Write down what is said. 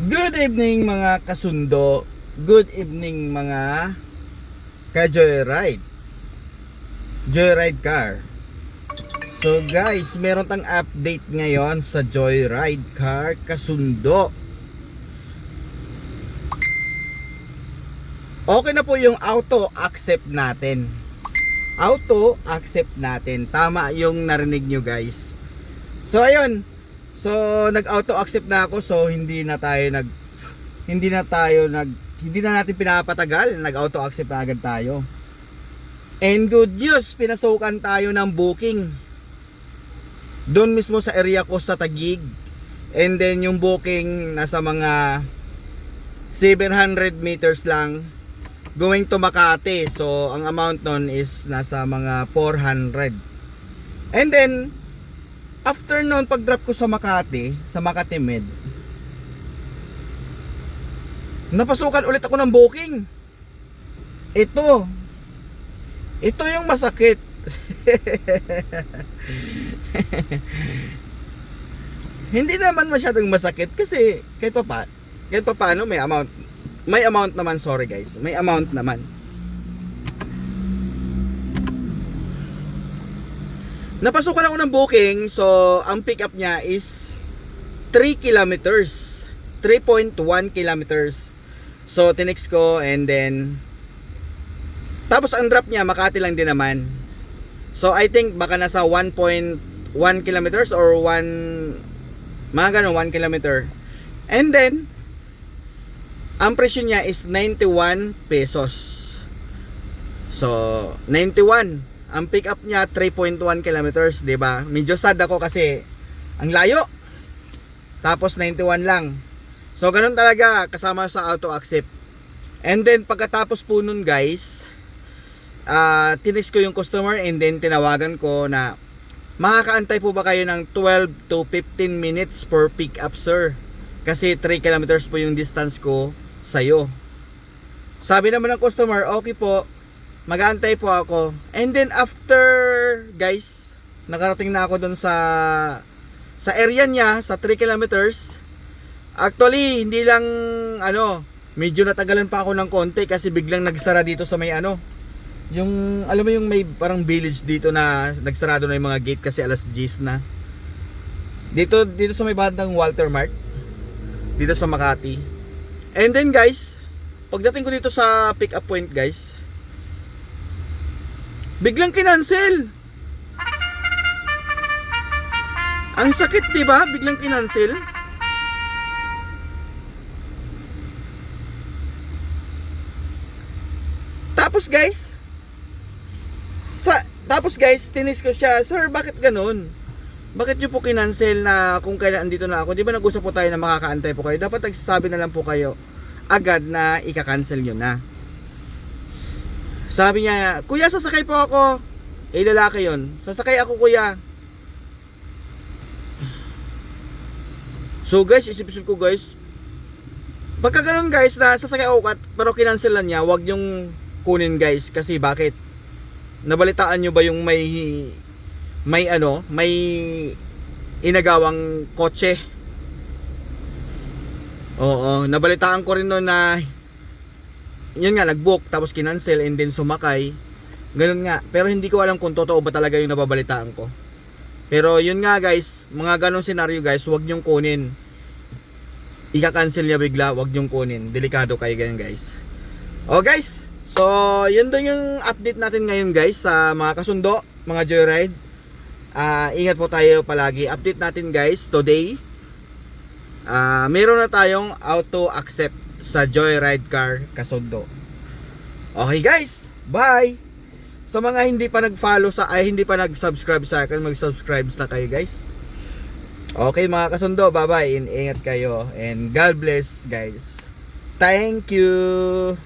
Good evening mga kasundo. Good evening mga ka-joyride. Joyride car. So guys, meron tang update ngayon sa joyride car kasundo. Okay na po yung auto accept natin. Auto accept natin. Tama yung narinig nyo guys. So ayun. So nag-auto accept na ako, so hindi na natin pinapatagal, nag-auto accept na agad tayo. And good news, pinasukan tayo ng booking. Doon mismo sa area ko sa Taguig. And then yung booking nasa mga 700 meters lang going to Makati. So ang amount nun is nasa mga 400. And then after noon, pag drop ko sa Makati Med, napasukan ulit ako ng booking. Ito yung masakit. Hindi naman masyadong masakit kasi kahit pa paano may amount naman, sorry guys. May amount naman. Napasukan ako ng booking, so ang pick up niya is 3 kilometers. 3.1 kilometers. So tinext ko and then tapos ang drop niya Makati lang din naman. So I think baka nasa 1.1 kilometers or mga ganun 1 kilometer. And then ang presyo niya is 91 pesos. So 91. Ang pick up niya 3.1 kilometers, 'di ba? Medyo sad ako kasi ang layo. Tapos 91 lang. So ganun talaga kasama sa auto accept. And then pagkatapos po nun guys, tinext ko yung customer and then tinawagan ko na makakaantay po ba kayo ng 12 to 15 minutes per pick up sir? Kasi 3 kilometers po yung distance ko sa'yo. Sabi naman ng customer, okay po, mag-aantay po ako. And then after guys, nakarating na ako dun sa area niya, sa 3 kilometers. Actually, hindi lang medyo natagalan pa ako ng konti kasi biglang nagsara dito sa may yung alam mo yung may parang village dito na nagsarado na yung mga gate kasi alas 10 na. Dito sa may bandang Walter Mart. Dito sa Makati. And then guys, pagdating ko dito sa pick up point guys, biglang kinancel. Ang sakit, 'di ba? Biglang kinancel. Tapos guys, tinis ko siya, "Sir, bakit ganun? Bakit niyo po kinancel na kung kailan andito na ako? Di ba nag-usap po tayo na makakaantay po kayo? Dapat nagsasabi na lang po kayo agad na ika-cancel niyo na." Sabi niya, "Kuya, sasakay po ako." Lalaki yun. "Sasakay ako, kuya." So guys, isip-isip ko guys, pagka ganun guys na sasakay ako pero kinancelan niya, wag yung kunin guys. Kasi bakit? Nabalitaan nyo ba yung may inagawang kotse? Oo, nabalitaan ko rin noon na yun nga, nag-book tapos kinancel and then sumakay. Ganun nga, pero hindi ko alam kung totoo ba talaga yung nababalitaan ko. Pero yun nga guys, mga ganong senaryo guys, wag nyong kunin. Ika-cancel niya bigla, wag nyong kunin. Delikado kayo ganyan guys. Oh guys, so yun doon yung update natin ngayon guys sa mga kasundo, mga joyride. Ingat po tayo palagi. Update natin guys today. Meron na tayong auto accept sa joyride car kasundo. Okay guys, bye. Sa mga hindi pa nag-follow hindi pa nag-subscribe sa akin, mag-subscribe na kayo guys. Okay mga kasundo, bye bye, ingat kayo and God bless guys. Thank you.